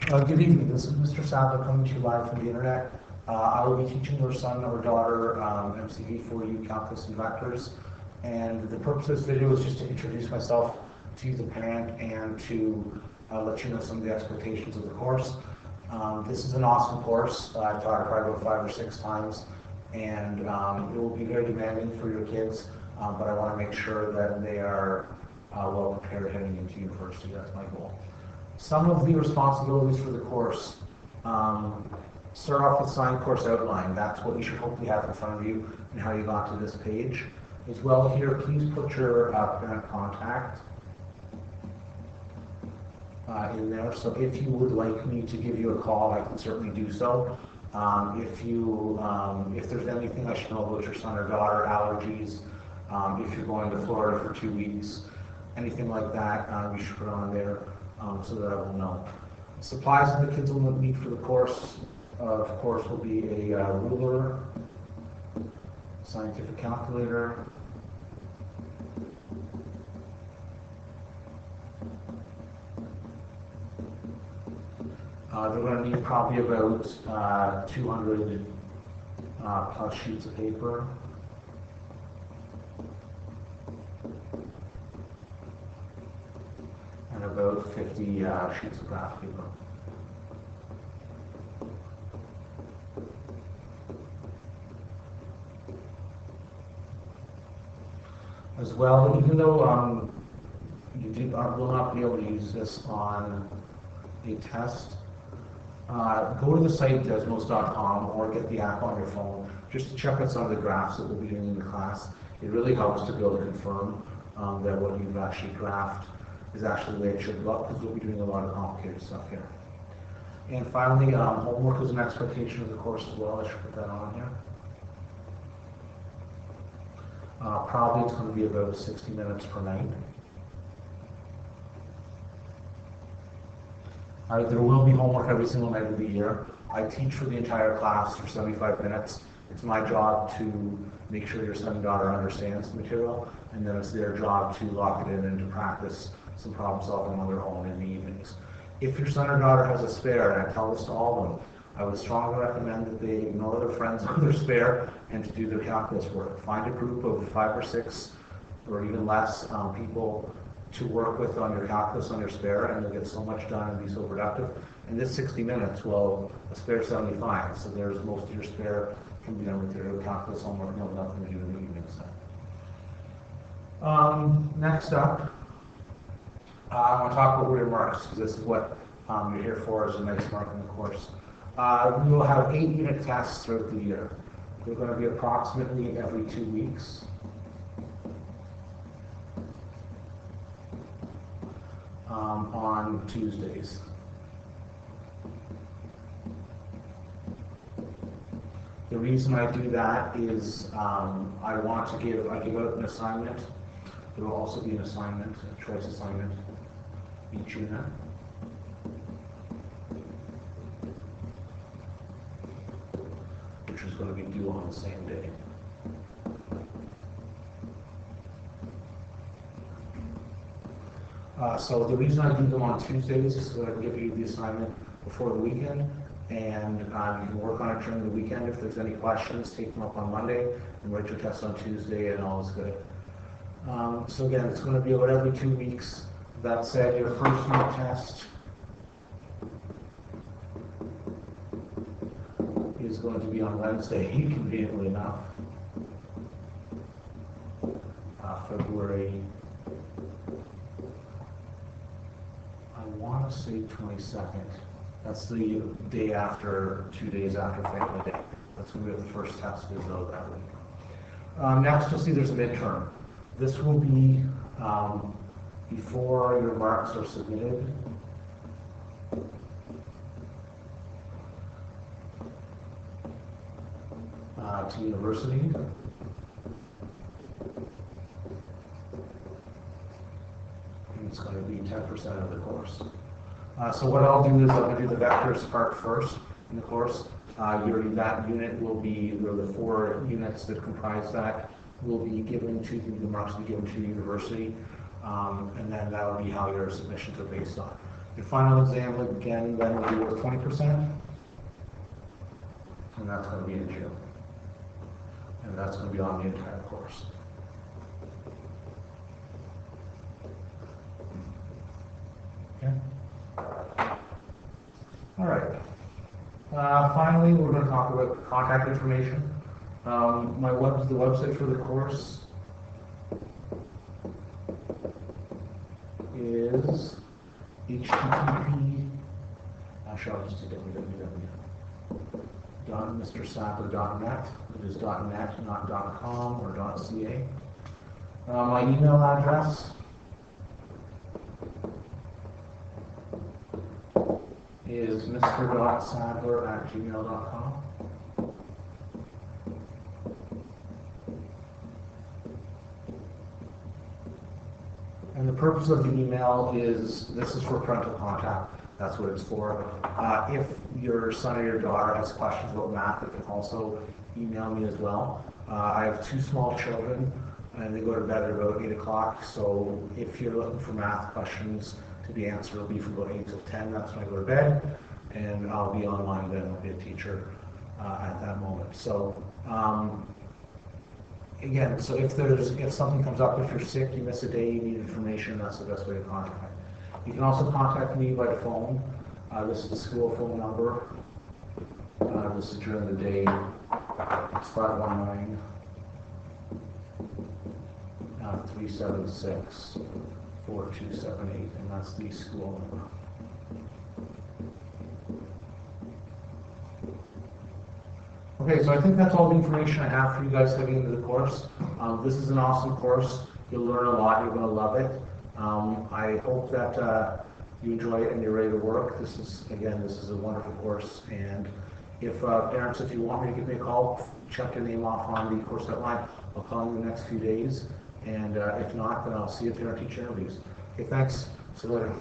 Good evening. This is Mr. Sadler coming to you live from the internet. I will be teaching your son or daughter MCV4U calculus and vectors. And the purpose of this video is just to introduce myself to you, the parent, and to let you know some of the expectations of the course. This is an awesome course. I've taught it probably about 5 or 6 times, and it will be very demanding for your kids, but I want to make sure that they are well prepared heading into university. That's my goal. Some of the responsibilities for the course. Start off with signed course outline. That's what you should hopefully have in front of you and how you got to this page. As well here, please put your parent contact in there. So if you would like me to give you a call, I can certainly do so. If there's anything I should know about your son or daughter, allergies, if you're going to Florida for 2 weeks, anything like that, you should put on there. So that I will know. Supplies that the kids will need for the course, of course, will be a ruler, scientific calculator, they're going to need probably about 200 plus sheets of paper. And about 50 sheets of graph paper. As well, even though you will not be able to use this on a test, go to the site desmos.com or get the app on your phone just to check out some of the graphs that we'll be doing in the class. It really helps to be able to confirm that what you've actually graphed is actually the way it should look, because we'll be doing a lot of complicated stuff here. And finally, homework is an expectation of the course as well. I should put that on here. Probably it's going to be about 60 minutes per night. There will be homework every single night of the year. I teach for the entire class for 75 minutes. It's my job to make sure your son and daughter understands the material, and then it's their job to lock it in and to practice some problem solving on their own in the evenings. If your son or daughter has a spare, and I tell this to all of them, I would strongly recommend that they ignore their friends on their spare and to do their calculus work. Find a group of 5 or 6 or even less people to work with on your calculus on your spare, and you'll get so much done and be so productive. And this 60 minutes, well, a spare 75, so there's most of your spare can be done with your calculus homework, and you'll have nothing to do in the evenings. Next up, I want to talk about word marks, because this is what you're here for, is a nice mark in the course. We will have 8 unit tests throughout the year. They're going to be approximately every 2 weeks. On Tuesdays. The reason I do that is I give out an assignment. There will also be an assignment, a choice assignment, each unit. Which is going to be due on the same day. So the reason I do them on Tuesdays is so that I can give you the assignment before the weekend, and you can work on it during the weekend. If there's any questions, take them up on Monday and write your test on Tuesday, and all is good. So again, it's going to be about every 2 weeks. That said, your first unit test is going to be on Wednesday, conveniently enough, February, I want to say 22nd. That's the day after, 2 days after Family Day. That's when we have the first test is though that week. Next, you'll see there's a midterm. This will be before your marks are submitted. To university. And it's going to be 10% of the course. So what I'll do is I'm going to do the vectors part first in the course. That unit will be, the 4 units that comprise that will be given to the marks will be given to the university, and then that will be how your submissions are based on. Your final exam again then will be worth 20%, and that's going to be in June. And that's going to be on the entire course. Okay. All right. Finally, we're going to talk about contact information. The website for the course is http. Actually, I'll just do www.mrsadler.net. It is .net, not .com or .ca. My email address is mr.sadler@gmail.com. And the purpose of the email is, this is for parental contact. That's what it's for. If your son or your daughter has questions about math, they can also email me as well. I have 2 small children, and they go to bed at about 8 o'clock. So if you're looking for math questions to be answered, it'll be from about 8 till 10. That's when I go to bed, and I'll be online then. I'll be a teacher at that moment. So again, so if something comes up, if you're sick, you miss a day, you need information, that's the best way to contact. You can also contact me by phone. This is the school phone number. This is during the day. It's 519-376-4278, and that's the school number. Okay, so I think that's all the information I have for you guys heading into the course. This is an awesome course. You'll learn a lot. You're going to love it. I hope that you enjoy it and you're ready to work. This is a wonderful course. And if parents, if you want me to give me a call, check your name off on the course outline. I'll call you in the next few days. And if not, then I'll see you at parent-teacher interviews. Okay, thanks. See you later.